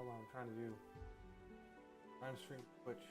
Hold on, I'm trying to stream Twitch.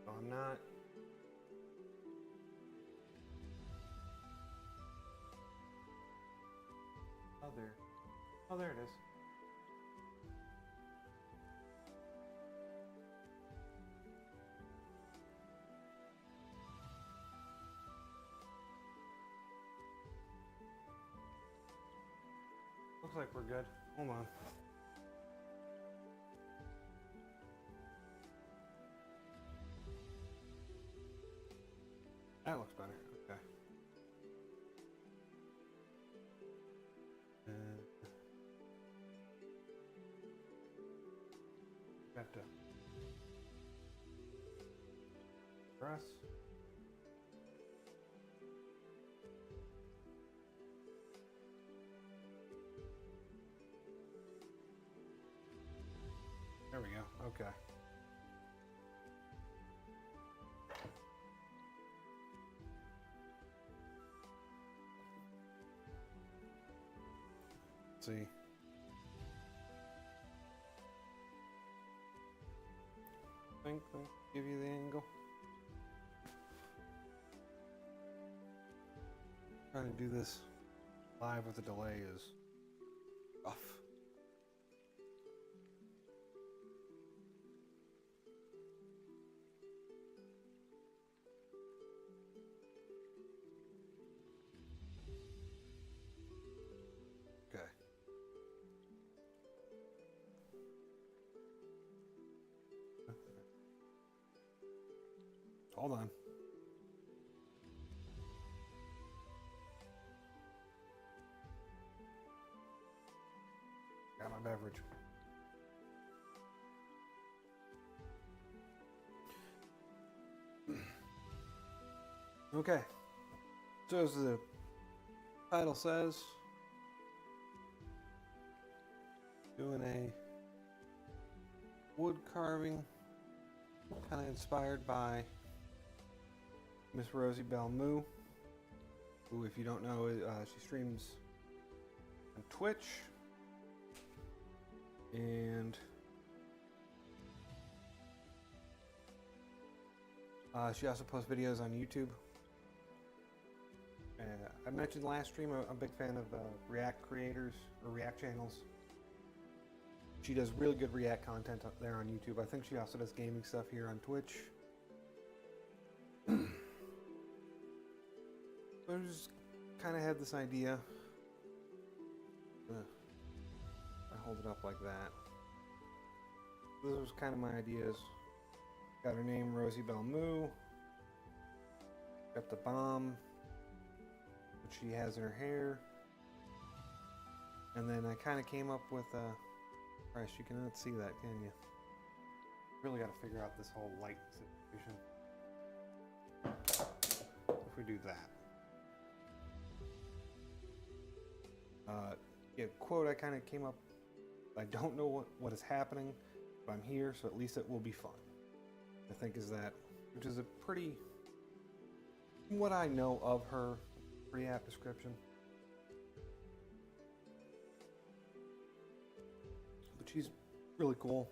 I'm not. Oh, there it is. Looks like we're good. Hold on. That looks better. Okay. Got to press. There we go. Okay. Let's see. Think give you the angle. Trying to do this live with a delay is rough. Okay. Hold on. Got my beverage. Okay. So as the title says, doing a wood carving, kind of inspired by Miss Rosiebell Moo, who, if you don't know, she streams on Twitch, and she also posts videos on YouTube. I mentioned last stream, I'm a big fan of React creators or React channels. She does really good React content up there on YouTube. I think she also does gaming stuff here on Twitch. So I just kind of had this idea. I hold it up like that. This was kind of my ideas. Got her name, Rosiebell Moo. Got the bomb, which she has in her hair. And then I kind of came up with Christ, you cannot see that, can you? Really got to figure out this whole light situation. If we do that. Yeah, quote I kind of came up, I don't know what is happening, but I'm here, so at least it will be fun. I think is that, which is a pretty, what I know of her pre-app description. But she's really cool.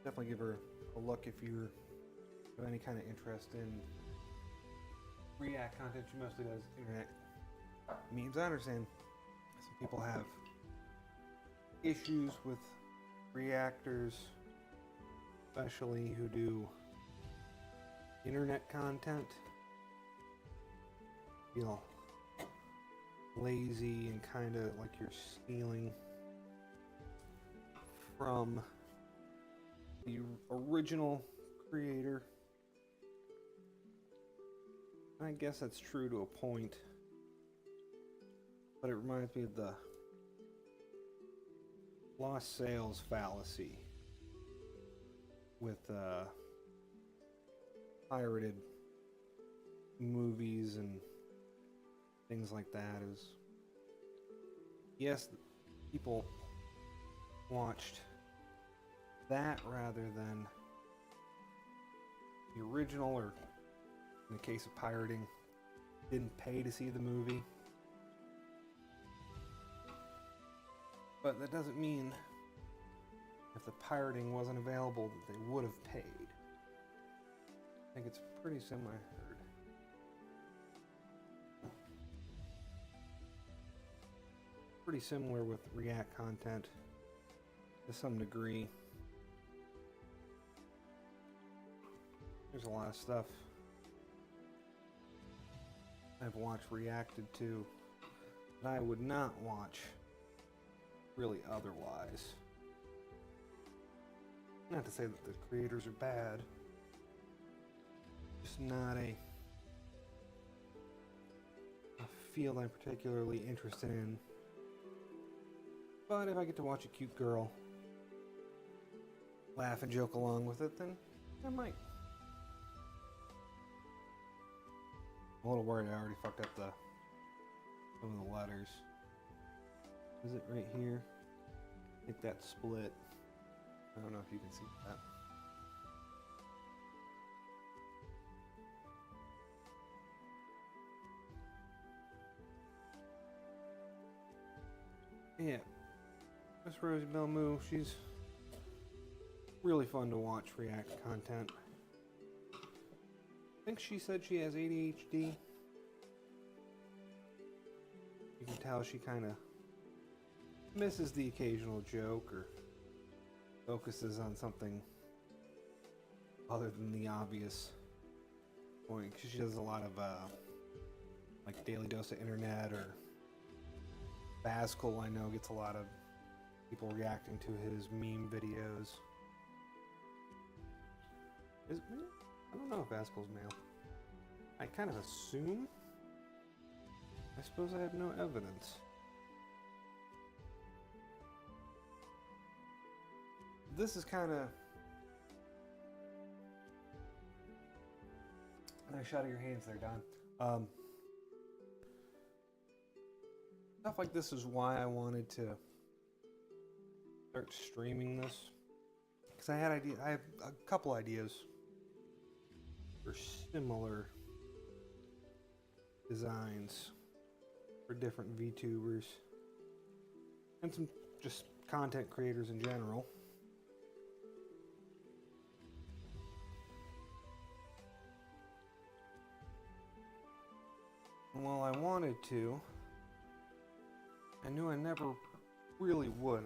Definitely give her a look if you have any kind of interest in React content. She mostly does internet memes. I understand some people have issues with reactors, especially who do internet content. Feel lazy and kind of like you're stealing from the original creator. I guess that's true to a point, but it reminds me of the lost sales fallacy with pirated movies and things like that. Is yes, people watched that rather than the original, or in the case of pirating, didn't pay to see the movie. But that doesn't mean if the pirating wasn't available that they would have paid. I think it's pretty similar. Pretty similar with React content to some degree. There's a lot of stuff I've watched reacted to that I would not watch really otherwise. Not to say that the creators are bad, just not a field I'm particularly interested in. But if I get to watch a cute girl laugh and joke along with it, then I might. I'm a little worried I already fucked up some of the letters. Is it right here? Hit that split. I don't know if you can see that. Yeah. Miss Rosiebell Moo, she's really fun to watch react content. I think she said she has ADHD. You can tell she kind of misses the occasional joke or focuses on something other than the obvious point. Because she does a lot of like Daily Dose of Internet, or Baskell, I know, gets a lot of people reacting to his meme videos. I don't know if Baskell's male. I kind of assume. I suppose I have no evidence. This is kind of nice shot of your hands there, Don. Stuff like this is why I wanted to start streaming this, because I have a couple ideas for similar designs for different VTubers and some just content creators in general. And while I wanted to, I knew I never really would.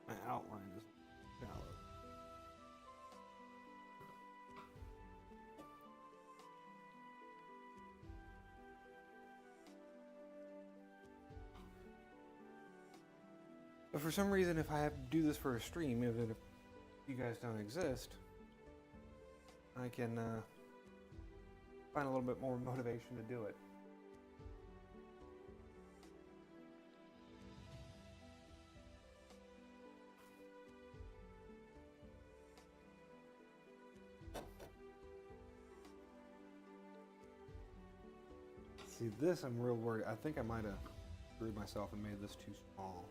My outline is shallow. But for some reason, if I have to do this for a stream, even if you guys don't exist, I can find a little bit more motivation to do it. See, this I'm real worried. I think I might have screwed myself and made this too small.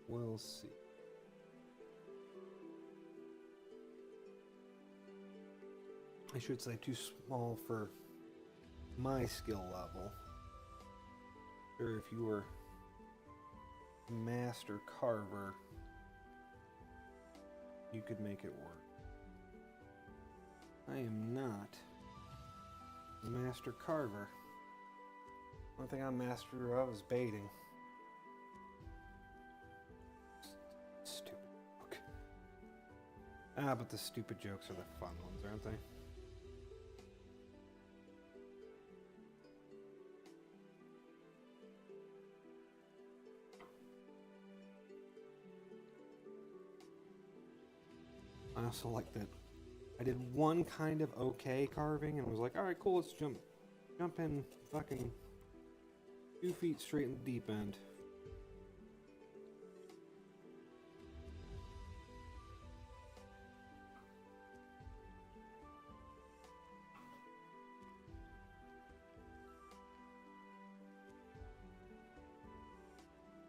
We'll see. I should say too small for my skill level. Or if you were a master carver, you could make it work. I am not a master carver. One thing I'm master of is baiting. Stupid joke. Ah, but the stupid jokes are the fun ones, aren't they? I also like that I did one kind of okay carving and was like, alright, cool, let's jump in fucking 2 feet straight in the deep end.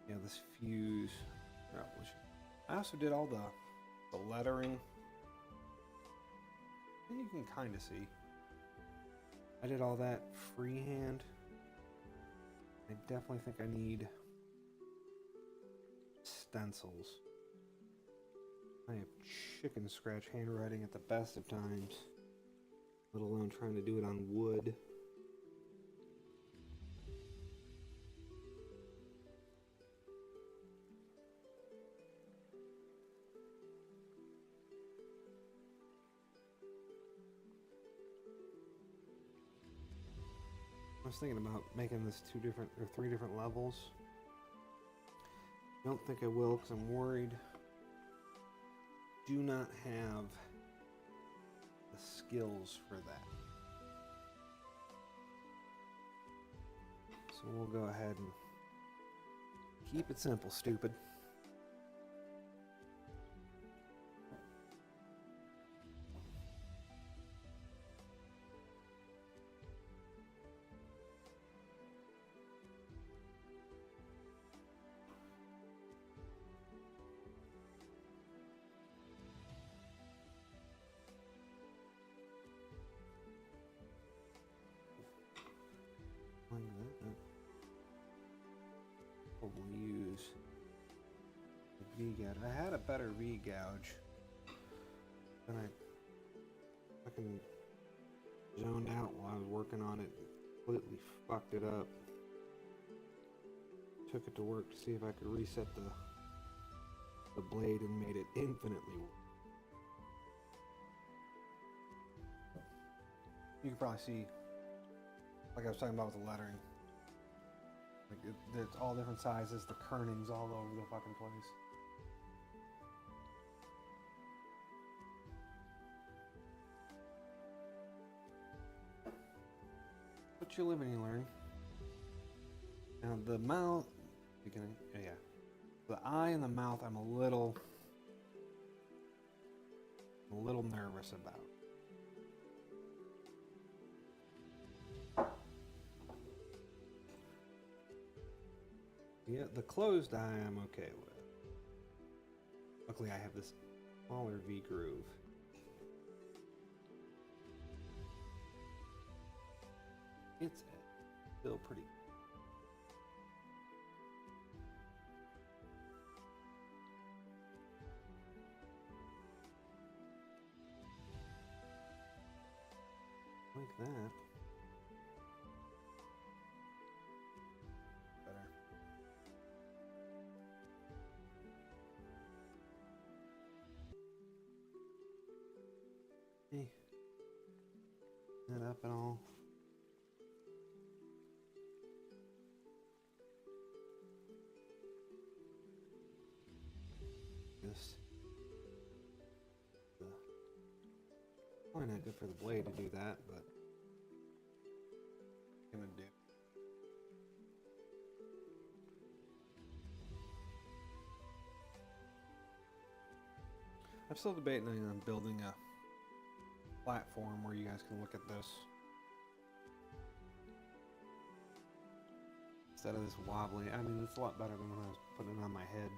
Yeah, this fuse. I also did all the lettering. And you can kind of see. I did all that freehand. I definitely think I need stencils. I have chicken scratch handwriting at the best of times, let alone trying to do it on wood. I was thinking about making this 3 different levels. Don't think I will because I'm worried. Do not have the skills for that. So we'll go ahead and keep it simple, stupid. Probably use the V-gouge. I had a better V-gouge. Then I fucking zoned out while I was working on it. Completely fucked it up. Took it to work to see if I could reset the blade and made it infinitely worse. You can probably see, like I was talking about with the lettering. Like it's all different sizes, the kernings all over the fucking place. But you live and you learn. Now the mouth, yeah. The eye and the mouth I'm a little nervous about. Yeah, the closed eye I'm okay with. Luckily I have this smaller V groove. It's still pretty. Like that. Better. Hey. That up at all. Just probably not good for the blade to do that, but gonna do. I'm still debating on building a platform where you guys can look at this instead of this wobbly. I mean, it's a lot better than when I was putting it on my head.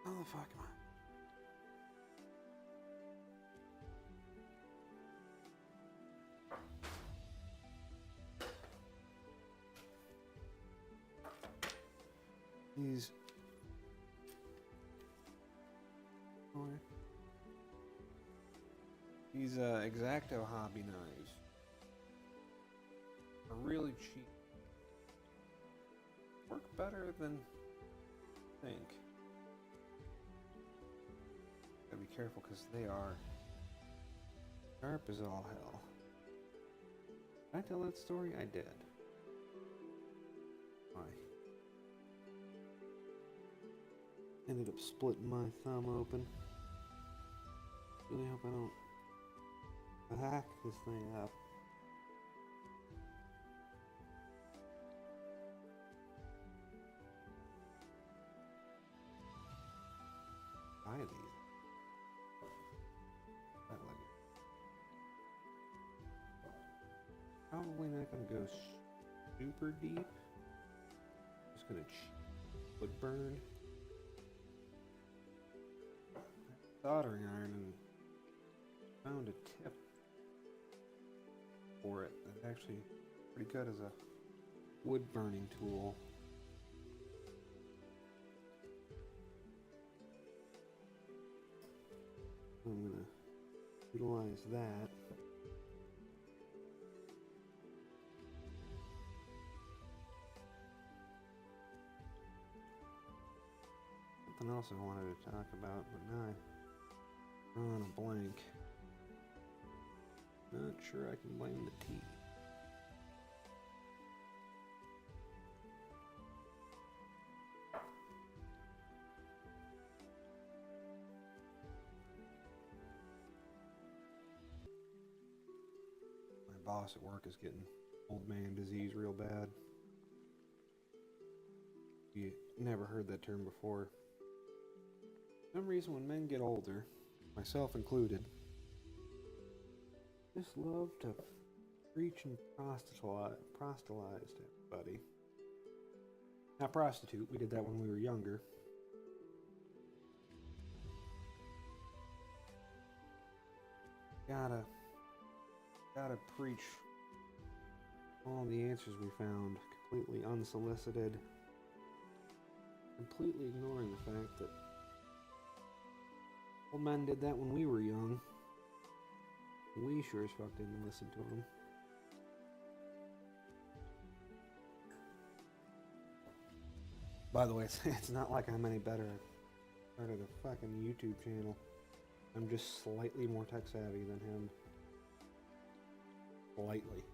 How the fuck am I? These X-Acto hobby knives are really cheap. Work better than I think. Gotta be careful because they are sharp as all hell. Did I tell that story? I did. Why? Ended up splitting my thumb open. Really hope I don't hack this thing up. Buy these. I like it. Probably not gonna go super deep. Just gonna wood burn. Soldering iron and found a tip for it that's actually pretty good as a wood burning tool. I'm gonna utilize that. Something else I wanted to talk about, but now I'm drawing a blank. Not sure I can blame the tea. My boss at work is getting old man disease real bad. You never heard that term before. For some reason when men get older, myself included, just love to preach and proselytize to everybody. Not prostitute, we did that when we were younger. Gotta preach all the answers we found, completely unsolicited, completely ignoring the fact that old men did that when we were young. We sure as fuck didn't listen to them. By the way, it's not like I'm any better at started a fucking YouTube channel. I'm just slightly more tech savvy than him. Slightly.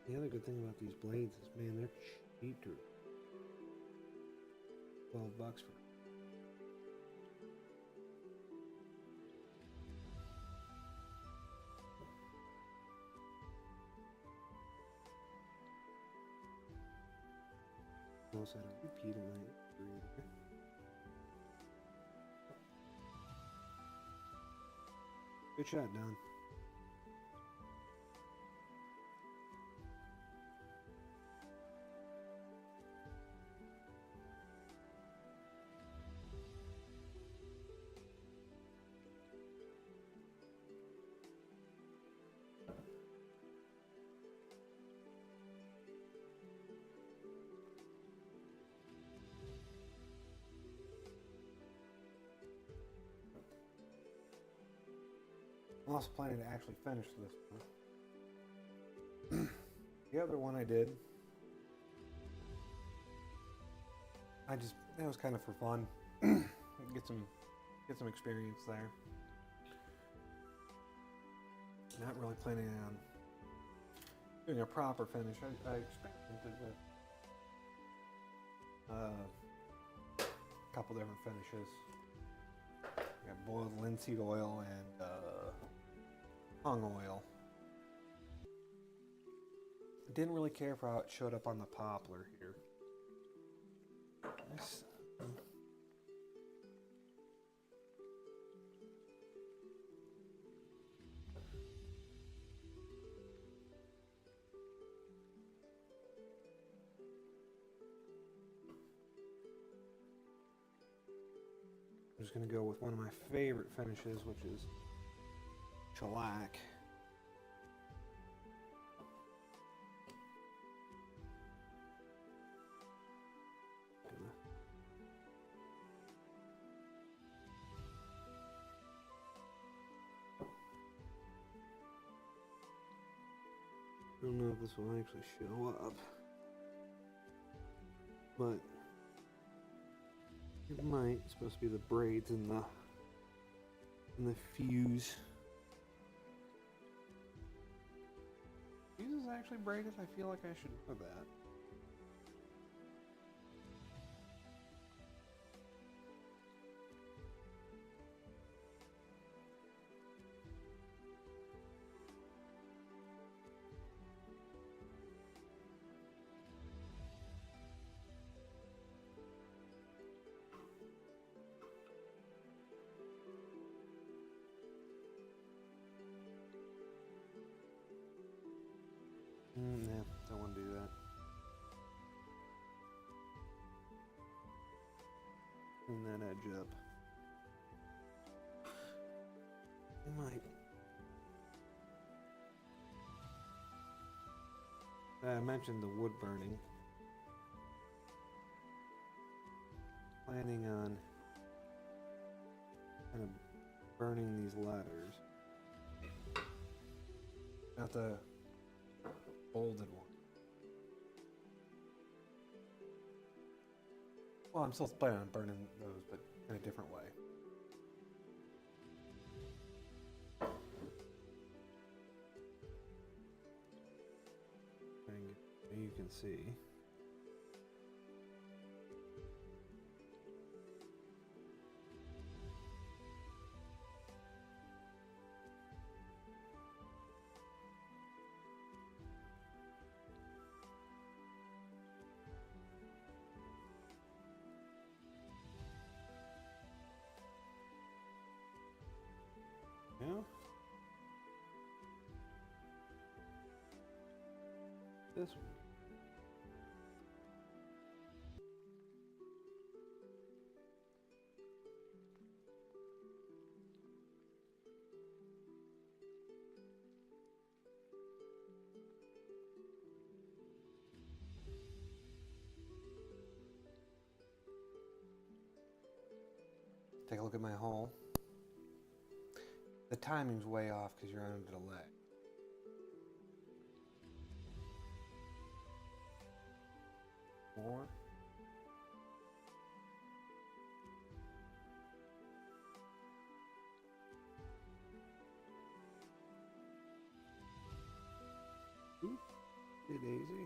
The other good thing about these blades is, man, they're cheap to $12 for. Also had a repeat of my reader. Good shot, Don. I'm also planning to actually finish this one. The other one I did, that was kind of for fun. get some experience there. Not really planning on doing a proper finish. I experimented with a couple different finishes. I got boiled linseed oil and hung oil. Didn't really care for how it showed up on the poplar here. I'm just going to go with one of my favorite finishes, which is shellac. I don't know if this will actually show up. but it might. It's supposed to be the braids and the fuse. Fuse is actually braided. I feel like I should know that. Nah, don't want to do that. Clean that edge up. I might. I mentioned the wood burning. Planning on kind of burning these ladders. Not the folded one. Well, I'm still planning on burning those, but in a different way. You can see. Yeah. This one. Take a look at my hole. The timing's way off because you're on a delay. More. Oop, daisy.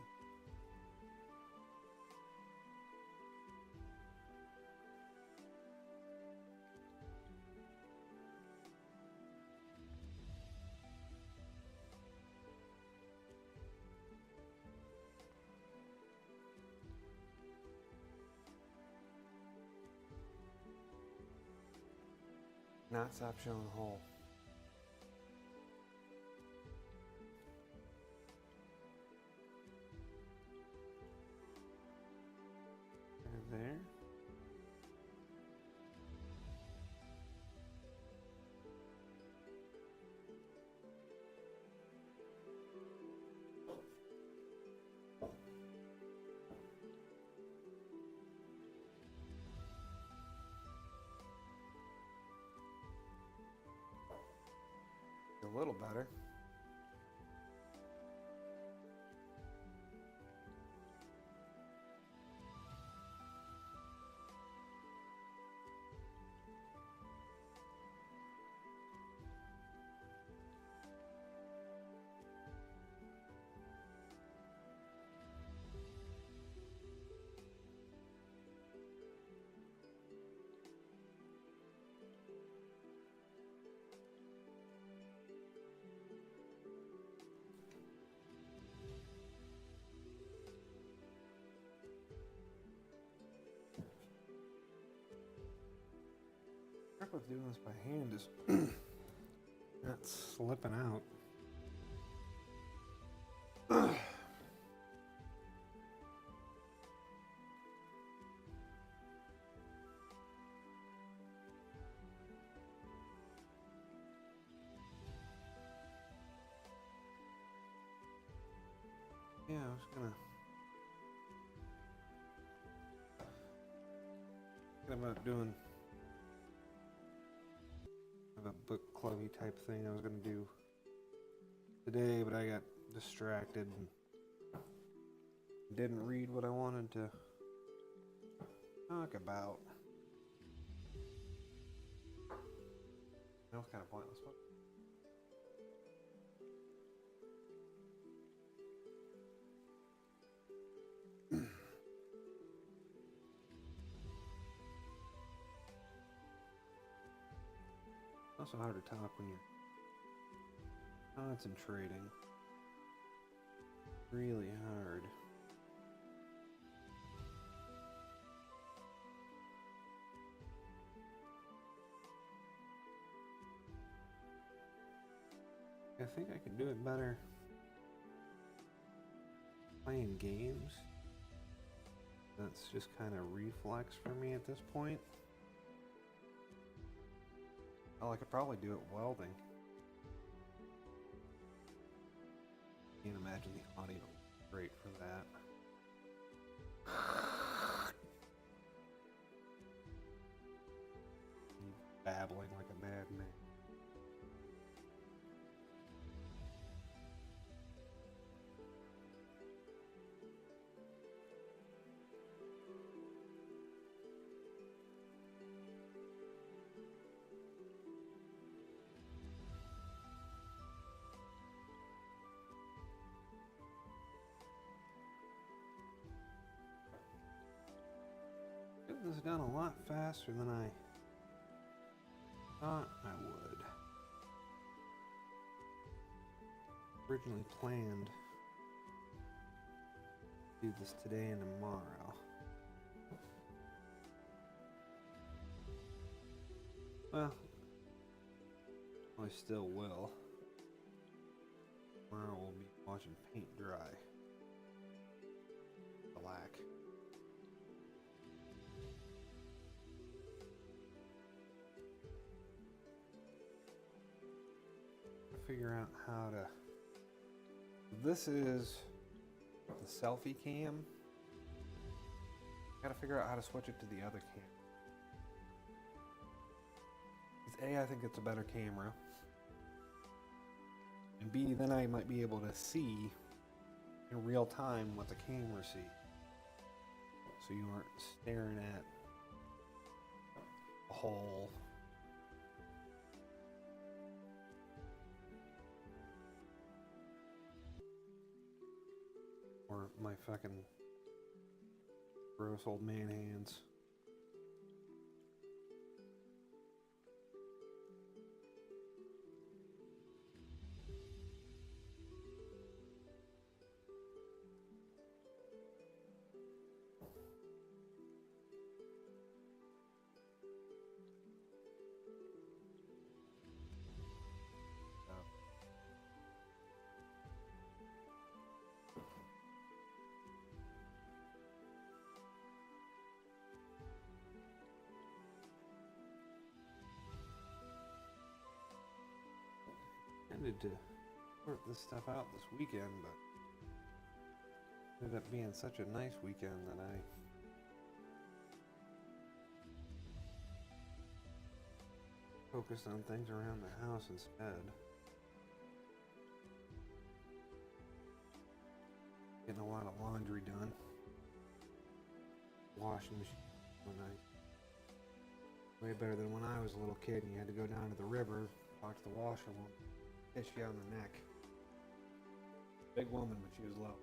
Not stop showing hole. There. A little better. The trick with doing this by hand is not slipping out. Yeah, I was thinking about doing a book clubby type thing I was gonna do today, but I got distracted and didn't read what I wanted to talk about? That was kind of pointless, but also hard to talk when you're concentrating. Really hard. I think I can do it better playing games. That's just kind of reflex for me at this point. Oh, I could probably do it welding. Can't imagine the audio is great for that. Babbling like a madman. Getting this done a lot faster than I thought I would. Originally planned to do this today and tomorrow. Well, I still will. Tomorrow we'll be watching paint dry. Black. Figure out how to. This is the selfie cam. Gotta figure out how to switch it to the other cam. Because A, I think it's a better camera. And B, then I might be able to see in real time what the camera sees. So you aren't staring at a hole. Or my fucking gross old man hands. Intended to sort this stuff out this weekend, but ended up being such a nice weekend that I focused on things around the house instead. Getting a lot of laundry done. Washing machine was nice. Way better than when I was a little kid and you had to go down to the river, watch the washerwoman kiss you on the neck. Big woman, but she was low.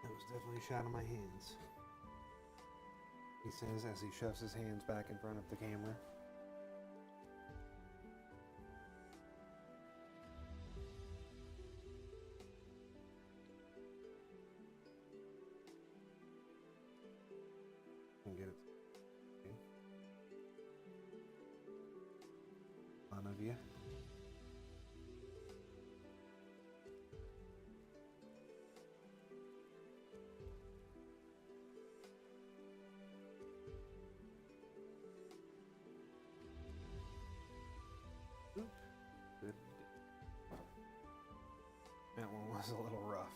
That was definitely a shot of my hands. He says as he shoves his hands back in front of the camera. And get it. Okay. Fun of you. was a little rough.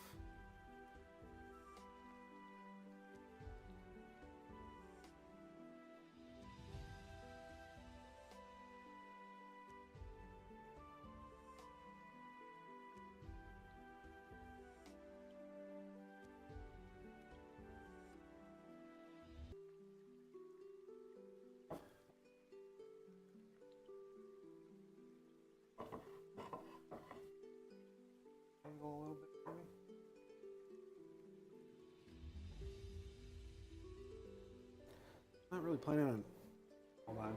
Angle a little bit, maybe. Not really planning on. Hold on.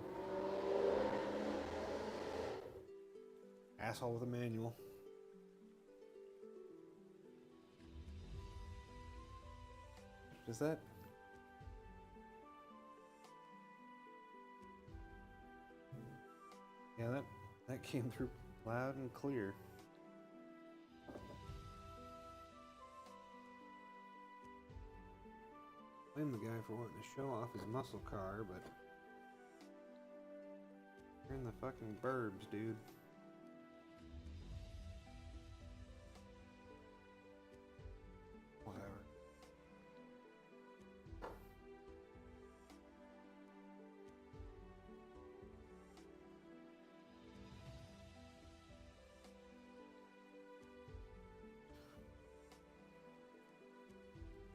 Asshole with a manual. Does that? Yeah, that came through loud and clear. Blame the guy for wanting to show off his muscle car, but you're in the fucking burbs, dude. Whatever.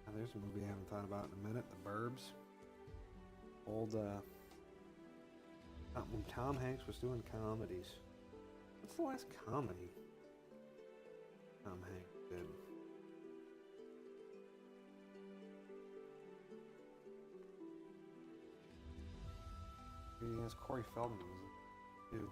Now, there's a movie I haven't thought about in a minute, The Burbs. Old, when Tom Hanks was doing comedies. What's the last comedy Tom Hanks did? He has Corey Feldman was it too.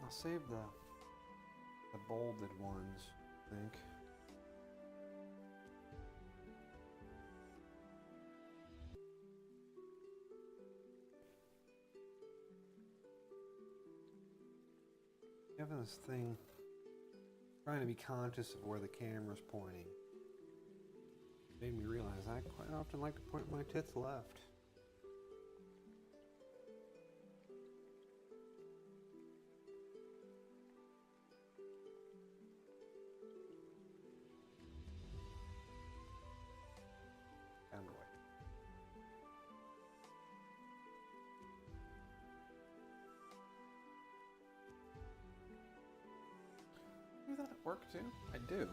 I'll save the bolded ones, I think. Having this thing, trying to be conscious of where the camera's pointing, made me realize I quite often like to point my tits left. Underway. Do that at work too? I do.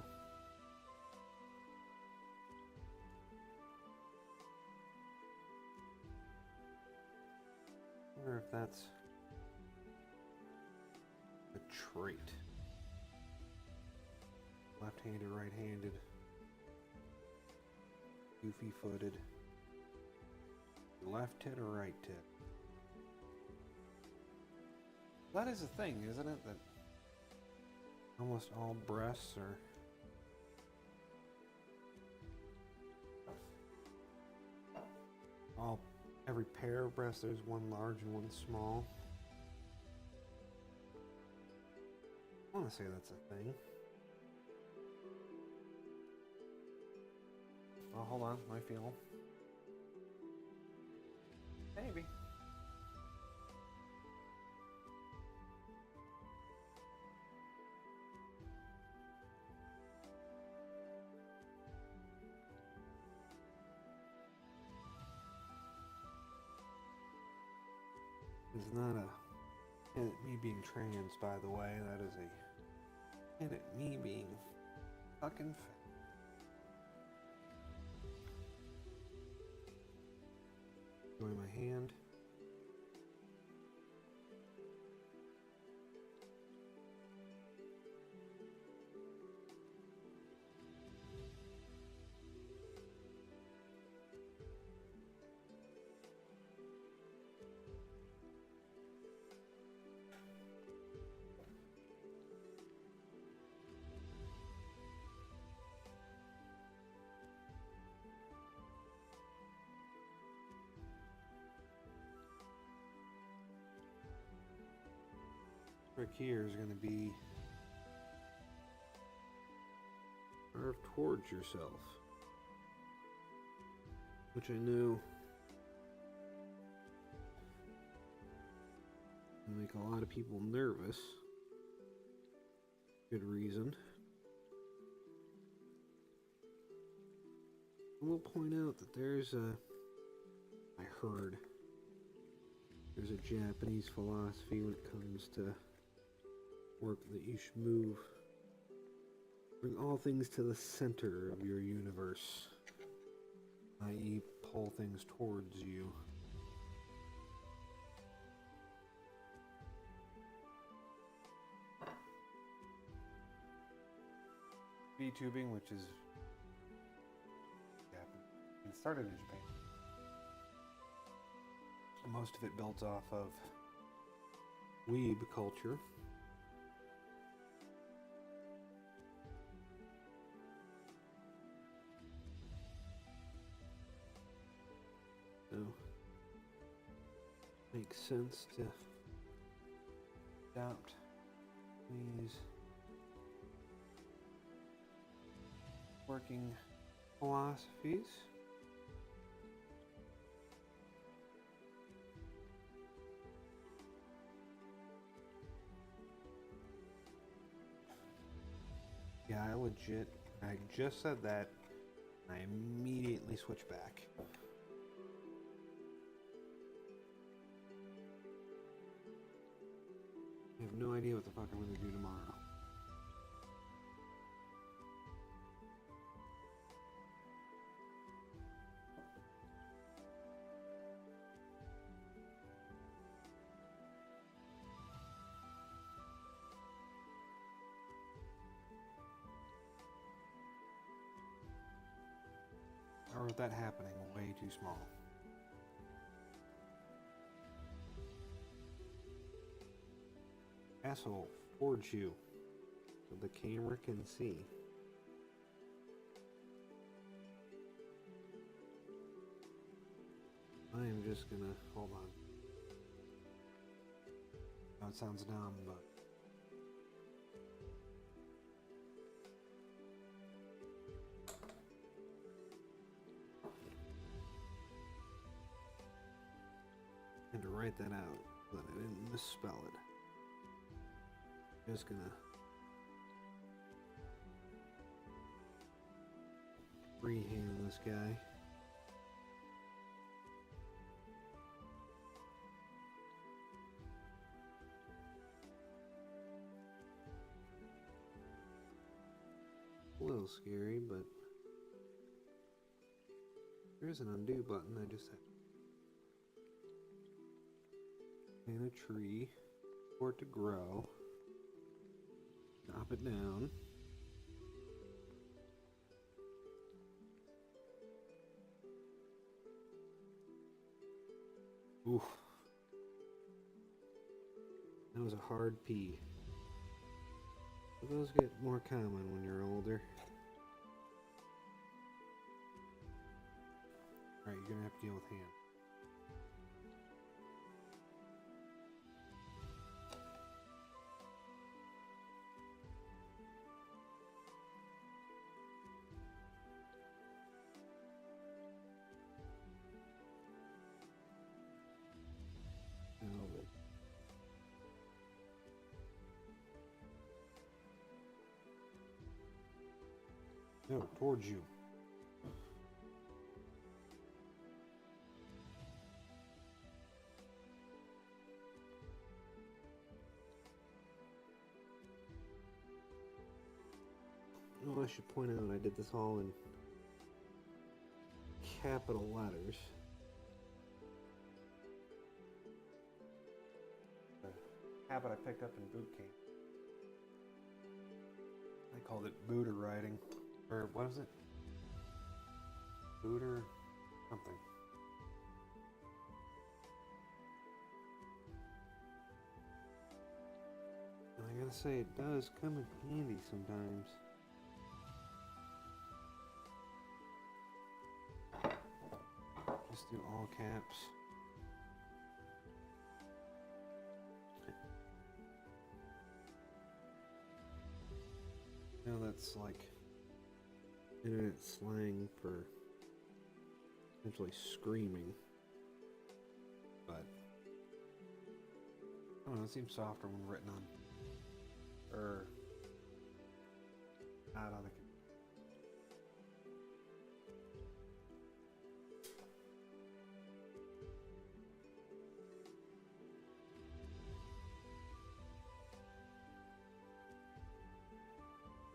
I wonder if that's a trait. Left-handed, right-handed, goofy-footed. Left tit or right tit? That is a thing, isn't it? That almost all breasts are every pair of breasts, there's one large and one small. I want to say that's a thing. Oh, hold on, my feel. Maybe. It's not a And me being trans, by the way, that is a... And me being fucking fat. Join my hand. Trick here is going to be carve towards yourself, which I know will make a lot of people nervous. Good reason. I will point out that there's I heard there's a Japanese philosophy when it comes to work that you should bring all things to the center of your universe, i.e. pull things towards you. VTubing, which is it started in Japan. Most of it builds off of weeb culture. So, makes sense to adopt these working philosophies. Yeah, I just said that, and I immediately switched back. I have no idea what the fuck I'm going to do tomorrow. I wrote that happening way too small. Asshole, towards you, so the camera can see. I am just gonna, hold on. Now it sounds dumb, but I had to write that out, but I didn't misspell it. Just gonna freehand this guy. A little scary, but there's an undo button. I just have to plant a tree for it to grow. Chop it down. Oof. That was a hard P. But those get more common when you're older. Alright, you're gonna have to deal with hand. No, towards you. point out I did this all in capital letters. A habit I picked up in boot camp. They called it booter writing. Or what is it? Booter something. And I gotta say, it does come in handy sometimes. Just do all caps. Now that's like internet slang for essentially screaming. But I don't know, it seems softer when written on or not on the computer.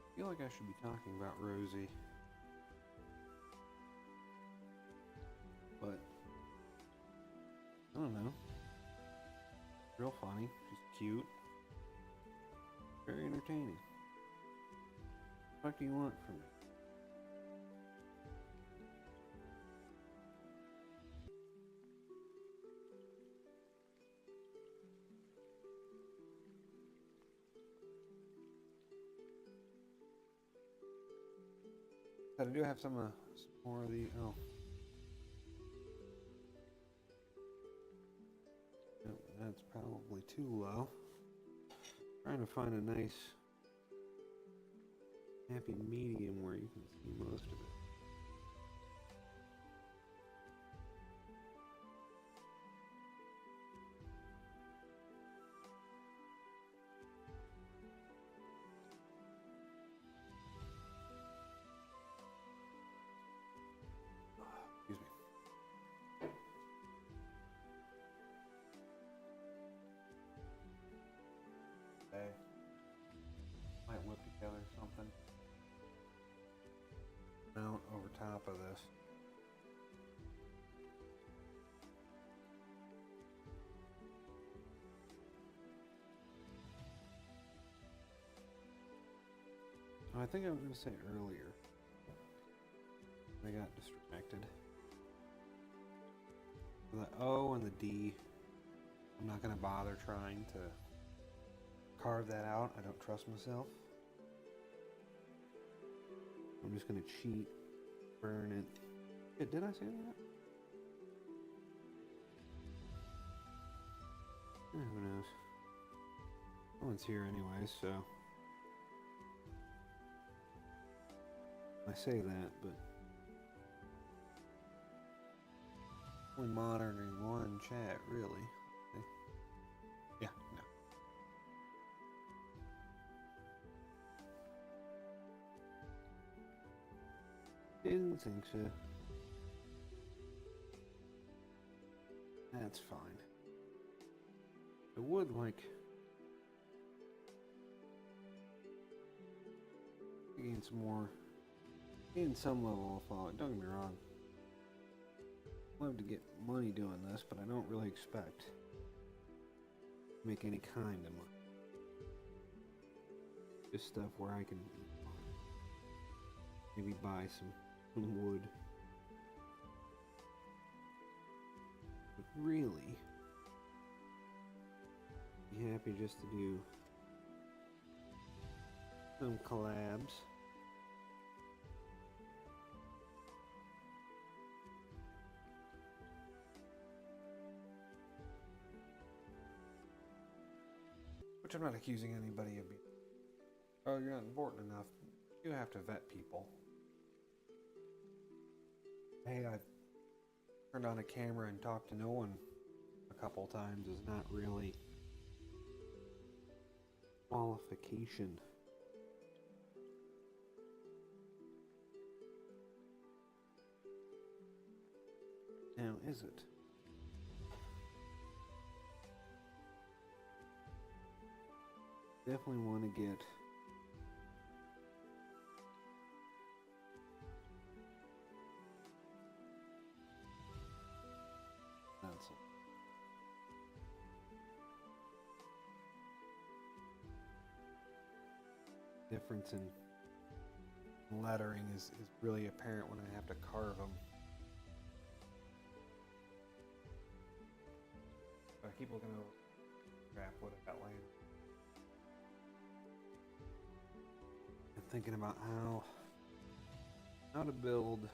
I feel like I should be talking about Rosie. But I don't know. Real funny. She's cute. Very entertaining. What do you want from me? But I do have some more of the Nope, that's probably too low. Trying to find a nice happy medium where you can see most of it. excuse me. Okay. Might whip together something. Mount over top of this. I think I was going to say earlier. I got distracted. The O and the D, I'm not going to bother trying to carve that out. I don't trust myself. I'm just going to cheat, burn it. Yeah, did I say that? Who knows? No one's here anyway, so I say that, but only monitoring one chat, really. Yeah, no. Didn't think so. That's fine. I would like to gain some level of following. Don't get me wrong. I'd love to get money doing this, but I don't really expect to make any kind of money. Just stuff where I can maybe buy some wood. But really, be happy just to do some collabs. Which I'm not accusing anybody of being. Oh, you're not important enough. You have to vet people. Hey, I've turned on a camera and talked to no one a couple times is not really Qualification. Now, is it? Definitely want to get difference in lettering is really apparent when I have to carve them. So I keep looking over crap what I got laying. And thinking about how to build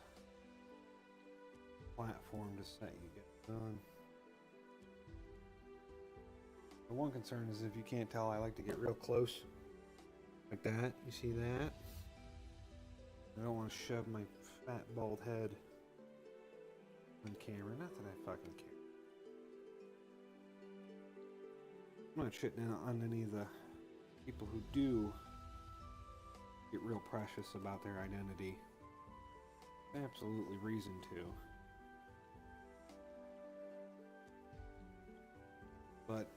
a platform to set you guys on. The one concern is, if you can't tell, I like to get real close like that. You see that? I don't want to shove my fat bald head on camera. Not that I fucking care. I'm not shitting on any of the people who do get real precious about their identity. Absolutely reason to. But